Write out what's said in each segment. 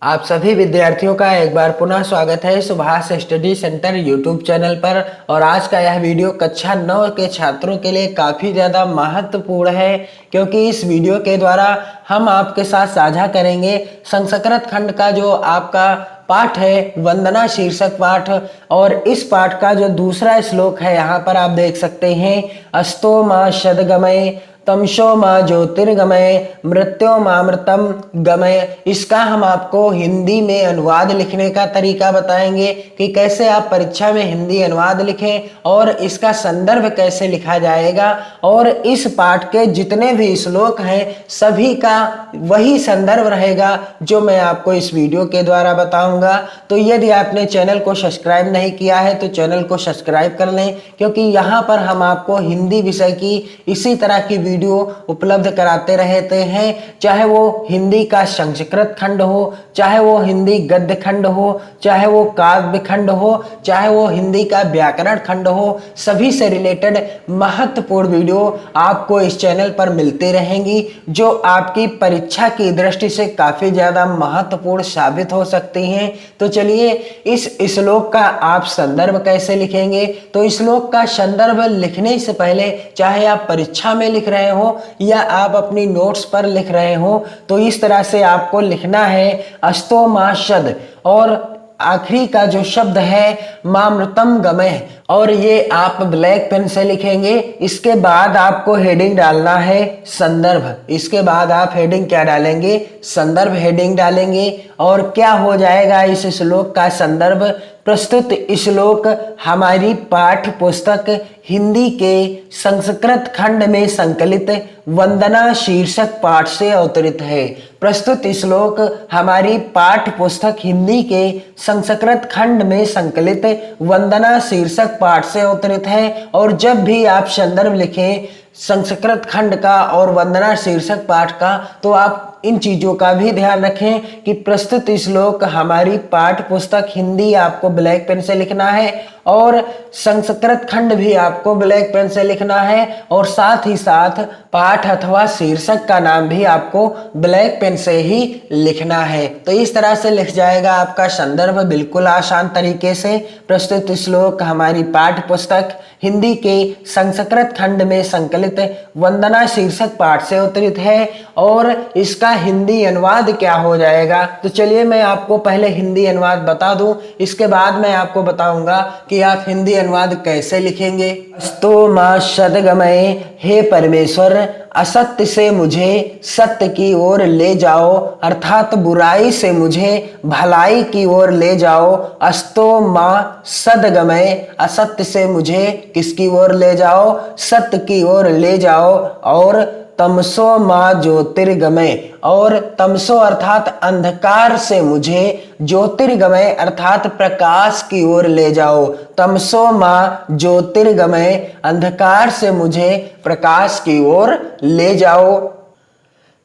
आप सभी विद्यार्थियों का एक बार पुनः स्वागत है Subhash study centre YouTube channel पर। और आज का यह वीडियो कक्षा 9 के छात्रों के लिए काफ़ी ज़्यादा महत्वपूर्ण है, क्योंकि इस वीडियो के द्वारा हम आपके साथ साझा करेंगे संस्कृत खंड का जो आपका पाठ है, वंदना शीर्षक पाठ। और इस पाठ का जो दूसरा श्लोक है, यहाँ पर आप देख सकते हैं, अस्तो मा शतगमय तमसो माँ ज्योतिर्गमय मृत्योमामृतम गमय। इसका हम आपको हिंदी में अनुवाद लिखने का तरीका बताएंगे कि कैसे आप परीक्षा में हिंदी अनुवाद लिखें और इसका संदर्भ कैसे लिखा जाएगा। और इस पाठ के जितने भी श्लोक हैं सभी का वही संदर्भ रहेगा जो मैं आपको इस वीडियो के द्वारा बताऊंगा। तो यदि आपने चैनल को सब्सक्राइब नहीं किया है तो चैनल को सब्सक्राइब कर लें, क्योंकि यहाँ पर हम आपको हिंदी विषय की इसी तरह की वीडियो उपलब्ध कराते रहते हैं, चाहे वो हिंदी का संस्कृत खंड हो, चाहे वो हिंदी गद्य खंड हो, चाहे वो काव्य खंड हो, चाहे वो हिंदी का व्याकरण खंड हो। सभी से रिलेटेड महत्वपूर्ण वीडियो आपको इस चैनल पर मिलती रहेंगी, जो आपकी परीक्षा की दृष्टि से काफी ज्यादा महत्वपूर्ण साबित हो सकती हैं। तो चलिए, इस श्लोक का आप संदर्भ कैसे लिखेंगे। तो श्लोक का संदर्भ लिखने से पहले, चाहे आप परीक्षा में लिख रहे हो या आप अपनी नोट्स पर लिख रहे हो, तो इस तरह से आपको लिखना है, अस्तो मा शद और आखिरी का जो शब्द है मामृतम गमय, और ये आप ब्लैक पेन से लिखेंगे। इसके बाद आपको हेडिंग डालना है संदर्भ। इसके बाद आप हेडिंग क्या डालेंगे, संदर्भ हेडिंग डालेंगे। और क्या हो जाएगा इस श्लोक का संदर्भ, प्रस्तुत श्लोक हमारी पाठ्य पुस्तक हिंदी के संस्कृत खंड में संकलित वंदना शीर्षक पाठ से अवतरित है। प्रस्तुत श्लोक हमारी पाठ्य पुस्तक हिंदी के संस्कृत खंड में संकलित वंदना शीर्षक पाठ से अवतरित है। और जब भी आप संदर्भ लिखें संस्कृत खंड का और वंदना शीर्षक पाठ का, तो आप इन चीजों का भी ध्यान रखें कि प्रस्तुत श्लोक हमारी पाठ्य पुस्तक हिंदी आपको ब्लैक पेन से लिखना है और संस्कृत खंड भी आपको ब्लैक पेन से लिखना है, और साथ ही साथ पाठ अथवा शीर्षक का नाम भी आपको ब्लैक पेन से ही लिखना है। तो इस तरह से लिख जाएगा आपका संदर्भ बिल्कुल आसान तरीके से। प्रस्तुत श्लोक हमारी पाठ्य पुस्तक हिंदी के संस्कृत खंड में संकलित वंदना शीर्षक पाठ से अवतरित है, और इसका हिंदी अनुवाद क्या हो जाएगा। तो चलिए मैं आपको पहले हिंदी अनुवाद बता दूं, इसके बाद मैं आपको बताऊंगा कि आप हिंदी अनुवाद कैसे लिखेंगे। अस्तो मा शतगमय, हे परमेश्वर असत्य से मुझे सत्य की ओर ले जाओ, अर्थात बुराई से मुझे भलाई की ओर ले जाओ। अस्तो मा सद्गमय, असत्य से मुझे किसकी ओर ले जाओ, सत्य की ओर ले जाओ। और तमसो मा ज्योतिर्गमय, और तमसो अर्थात अंधकार से मुझे ज्योतिर्गमय अर्थात प्रकाश की ओर ले जाओ। तमसो मा ज्योतिर्गमय, अंधकार से मुझे प्रकाश की ओर ले जाओ।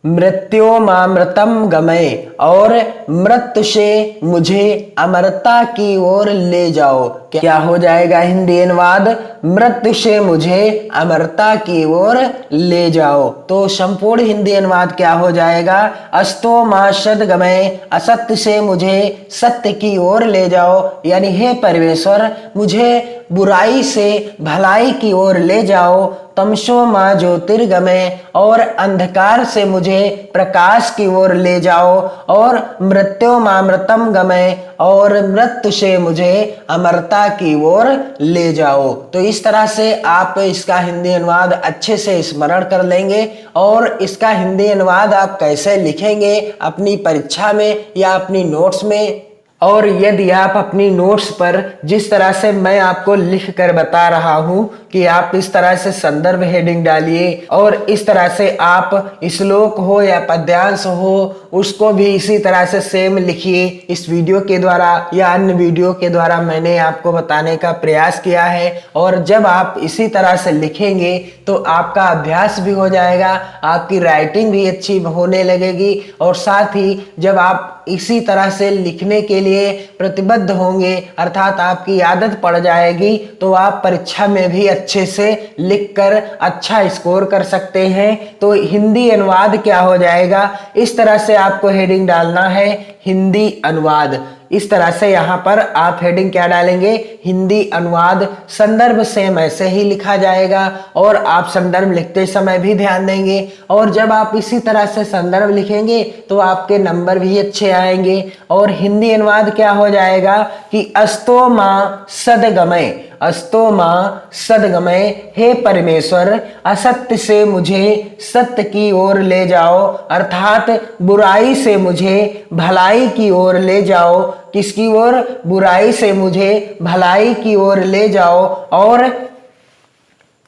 मृत्योमामृतम गमय, और मृत्यु से मुझे अमरता की ओर ले जाओ। क्या हो जाएगा हिंदी अनुवाद, मृत्यु से मुझे अमरता की ओर ले जाओ। तो संपूर्ण हिंदी अनुवाद क्या हो जाएगा, अस्तो मा शतगमय, असत्य से मुझे सत्य की ओर ले जाओ, यानी हे परमेश्वर मुझे बुराई से भलाई की ओर ले जाओ। तमसो मा ज्योतिर्गमय, और अंधकार से मुझे प्रकाश की ओर ले जाओ। और मृत्योमामृतम गमय, और मृत्यु से मुझे अमरता की ओर ले जाओ। तो इस तरह से आप इसका हिंदी अनुवाद अच्छे से स्मरण कर लेंगे। और इसका हिंदी अनुवाद आप कैसे लिखेंगे अपनी परीक्षा में या अपनी नोट्स में, और यदि आप अपनी नोट्स पर जिस तरह से मैं आपको लिख कर बता रहा हूं कि आप इस तरह से संदर्भ हेडिंग डालिए, और इस तरह से आप श्लोक हो या पद्यांश हो उसको भी इसी तरह से सेम लिखिए। इस वीडियो के द्वारा या अन्य वीडियो के द्वारा मैंने आपको बताने का प्रयास किया है। और जब आप इसी तरह से लिखेंगे तो आपका अभ्यास भी हो जाएगा, आपकी राइटिंग भी अच्छी होने लगेगी। और साथ ही जब आप इसी तरह से लिखने के लिए प्रतिबद्ध होंगे, अर्थात आपकी आदत पड़ जाएगी, तो आप परीक्षा में भी अच्छे से लिखकर अच्छा स्कोर कर सकते हैं। तो हिंदी अनुवाद क्या हो जाएगा, इस तरह से आपको हेडिंग डालना है, हिंदी अनुवाद। इस तरह से यहाँ पर आप हेडिंग क्या डालेंगे, हिंदी अनुवाद। संदर्भ सेम ऐसे ही लिखा जाएगा और आप संदर्भ लिखते समय भी ध्यान देंगे, और जब आप इसी तरह से संदर्भ लिखेंगे तो आपके नंबर भी अच्छे आएंगे। और हिंदी अनुवाद क्या हो जाएगा कि अस्तो मां सदगमय, अस्तो मां सदगमय, हे परमेश्वर असत्य से मुझे सत्य की ओर ले जाओ, अर्थात बुराई से मुझे भलाई की ओर ले जाओ। किसकी ओर, बुराई से मुझे भलाई की ओर ले जाओ। और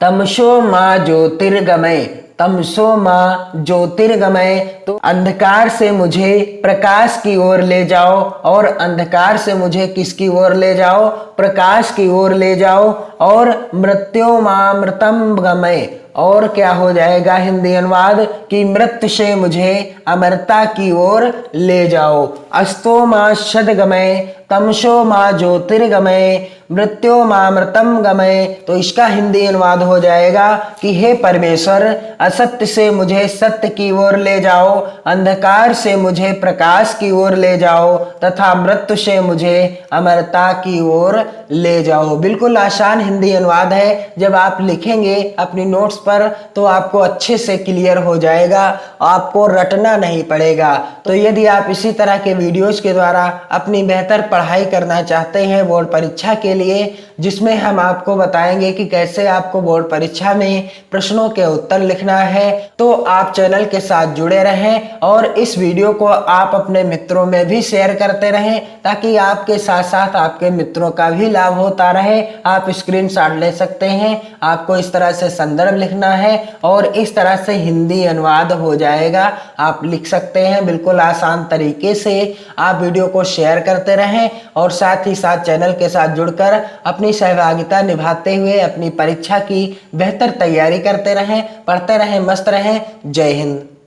तमसो मां ज्योतिर्गमय, तमसो मां ज्योतिर्गमय, तो अंधकार से मुझे प्रकाश की ओर ले जाओ, और अंधकार से मुझे किसकी ओर ले जाओ, प्रकाश की ओर ले जाओ। और मृत्योमामृतम गमय, और क्या हो जाएगा हिंदी अनुवाद कि मृत्यु से मुझे अमरता की ओर ले जाओ। अस्तो मां सदगमय, तमसो मां ज्योतिर्गमय, मृत्योमामृतम गमय, तो इसका हिंदी अनुवाद हो जाएगा कि हे परमेश्वर असत्य से मुझे सत्य की ओर ले जाओ, अंधकार से मुझे प्रकाश की ओर ले जाओ, तथा मृत्यु से मुझे अमरता की ओर ले जाओ। बिल्कुल आसान हिंदी अनुवाद है। जब आप लिखेंगे अपनी नोट्स पर तो आपको अच्छे से क्लियर हो जाएगा, आपको रटना नहीं पड़ेगा। तो यदि आप इसी तरह के वीडियोस के द्वारा अपनी बेहतर पढ़ाई करना चाहते हैं बोर्ड परीक्षा के लिए, जिसमें हम आपको बताएंगे कि कैसे आपको बोर्ड परीक्षा में प्रश्नों के उत्तर लिखना है, तो आप चैनल के साथ जुड़े रहें और इस वीडियो को आप अपने मित्रों में भी शेयर करते रहें, ताकि आपके साथ साथ आपके मित्रों का भी लाभ होता रहे। आप स्क्रीनशॉट ले सकते हैं, आपको इस तरह से संदर्भ लिखना है और इस तरह से हिंदी अनुवाद हो जाएगा, आप लिख सकते हैं बिल्कुल आसान तरीके से। आप वीडियो को शेयर करते रहें और साथ ही साथ चैनल के साथ जुड़कर अपनी सहभागिता निभाते हुए अपनी परीक्षा की बेहतर तैयारी करते रहें, पढ़ते रहें, मस्त रहें। जय हिंद।